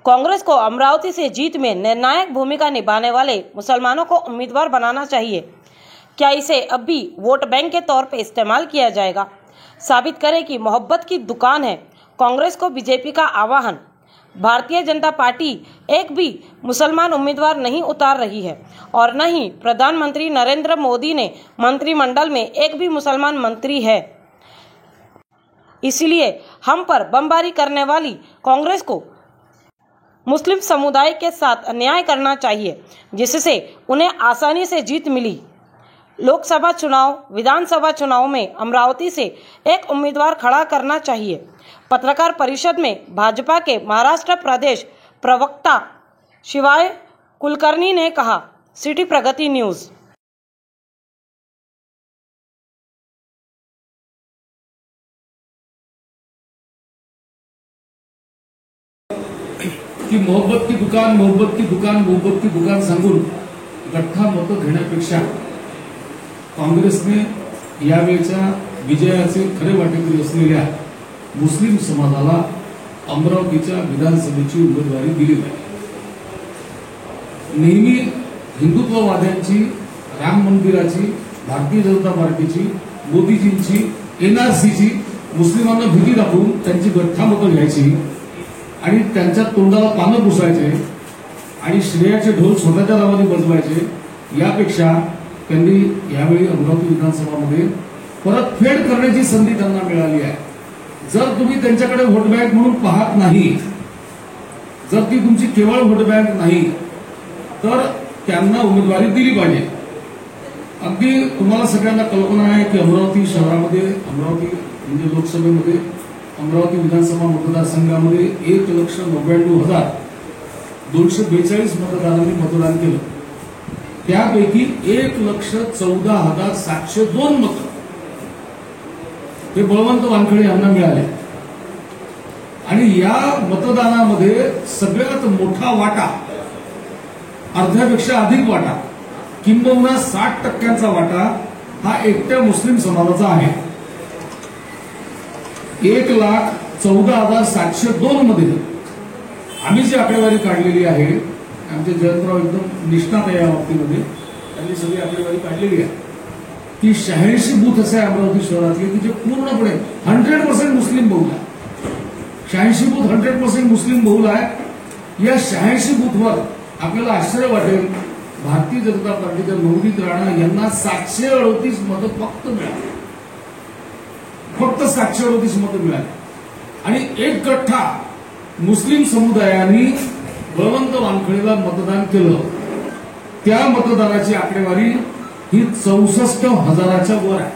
कांग्रेस को अमरावती से जीत में निर्णायक भूमिका निभाने वाले मुसलमानों को उम्मीदवार बनाना चाहिए। क्या इसे अब भी वोट बैंक के तौर पर इस्तेमाल किया जाएगा? साबित करें कि मोहब्बत की दुकान है। कांग्रेस को बीजेपी का आह्वान। भारतीय जनता पार्टी एक भी मुसलमान उम्मीदवार नहीं उतार रही है और न ही प्रधानमंत्री नरेंद्र मोदी ने मंत्रिमंडल में एक भी मुसलमान मंत्री है। इसलिए हम पर बमबारी करने वाली कांग्रेस को मुस्लिम समुदाय के साथ अन्याय करना चाहिए, जिससे उन्हें आसानी से जीत मिली। लोकसभा चुनाव, विधानसभा चुनाव में अमरावती से एक उम्मीदवार खड़ा करना चाहिए। पत्रकार परिषद में भाजपा के महाराष्ट्र प्रदेश प्रवक्ता शिवाय कुलकर्णी ने कहा। सिटी प्रगति न्यूज। की मोहब्बत की दुकान, मोहब्बत की दुकान, मोहब्बत की दुकान सांगून गठ्ठा मतं घेण्यापेक्षा काँग्रेसने यावेळच्या विजयाचे खरे वाटेकरी असलेल्या मुस्लिम समाजाला अमरावतीच्या विधानसभेची उमेदवारी दिली पाहिजे। नेहमी हिंदुत्ववाद्यांची, राम मंदिराची, भारतीय जनता पार्टीची, मोदीजींची, एनआरसीची मुस्लिमांना भीती दाखवून त्यांची गठ्ठा मतं घ्यायची आणि त्यांच्या तोंडाला पानं पुसायचे आणि श्रेयाचे ढोल स्वतःच्या नावाने बजवायचे। यापेक्षा त्यांनी यावेळी अमरावती विधानसभामध्ये परतफेड करण्याची संधी त्यांना मिळाली आहे। जर तुम्ही त्यांच्याकडे व्होट बँक म्हणून पाहत नाही, जर ती तुमची केवळ व्होट बँक नाही, तर त्यांना उमेदवारी दिली पाहिजे। अगदी तुम्हाला सगळ्यांना कल्पना आहे की अमरावती शहरामध्ये, अमरावती म्हणजे लोकसभेमध्ये, अमरावती विधानसभा मतदारसंघामध्ये 1,99,242 मतदारांनी मतदान केलं। त्यापैकी 1,14,702 मतं हे बळवंत वानखडे यांना मिळाले आणि या मतदानामध्ये सगळ्यात मोठा वाटा, अर्ध्यापेक्षा अधिक वाटा, किंबहुना 60% वाटा हा एकट्या मुस्लिम समाजाचा आहे। 1,14,702 मध्ये आम्ही जी आकडेवारी काढलेली आहे, आमचे जयंतराव एकदम निष्णात आहे या बाबतीमध्ये, त्यांनी सगळी आकडेवारी काढलेली आहे की 86 बूथ असे अमरावती शहरातले की जे पूर्णपणे 100% मुस्लिम बहुल आहे। 86 बूथ 100% मुस्लिम बहुल आहे। या 86 बूथवर आपल्याला आश्चर्य वाटेल, भारतीय जनता पार्टीच्या नवनीत राणा यांना 738 मतं फक्त मिळाली, फक्त 738 मतं मिळाली आणि एक गठ्ठा मुस्लिम समुदायाने बळवंत वानखडेला मतदान केलं। त्या मतदानाची आकडेवारी ही 64,000च्या वर आहे।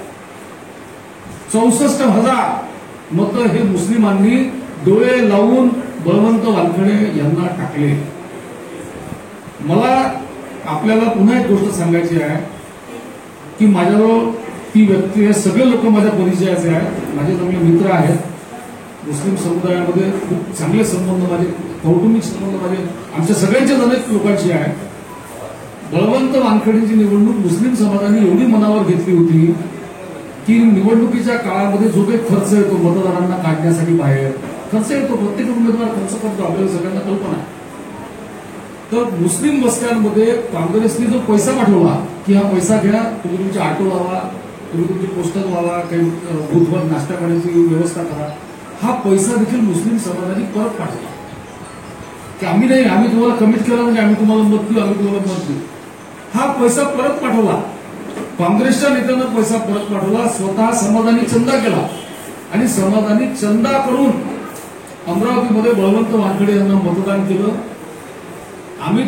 64,000 मतं हे मुस्लिमांनी डोळे लावून बळवंत वानखडे यांना टाकले। मला आपल्याला पुन्हा एक गोष्ट सांगायची आहे की माझ्याजवळ ती व्यक्ती आहे, सगळे लोक माझ्या परिचयाचे आहेत, माझे चांगले मित्र आहेत। मुस्लिम समुदायामध्ये खूप चांगले संबंध, माझे कौटुंबिक संबंध माझे आमच्या सगळ्यांच्या अनेक लोकांशी आहेत। बळवंत वानखडेंची निवडणूक मुस्लिम समाजाने एवढी मनावर घेतली होती की निवडणुकीच्या काळामध्ये जो काही खर्च येतो मतदारांना काढण्यासाठी, बाहेर खर्च येतो, प्रत्येक उमेदवार खर्च करतो, आपल्याला सगळ्यांना कल्पना आहे। तर मुस्लिम वस्त्यांमध्ये काँग्रेसने जो पैसा पाठवला की हा पैसा घ्या, तुम्ही तुमचे ऑटो लावा, तुम्ही तुमचे पोस्टर लावा, काही बूथवर नाश्ता करण्याची व्यवस्था करा, हा पैसा देखील मुस्लिम समाजाने परत पाठवला की आम्ही नाही, आम्ही तुम्हाला कमिट केलं म्हणजे आम्ही तुम्हाला मत देऊ, आम्ही तुम्हाला मत देऊ। हा पैसा परत पाठवला, काँग्रेसच्या नेत्यांना पैसा परत पाठवला, स्वतः समाजाने चंदा केला आणि समाजाने चंदा करून अमरावतीमध्ये बळवंत वानखडे यांना मतदान केलं। आम्ही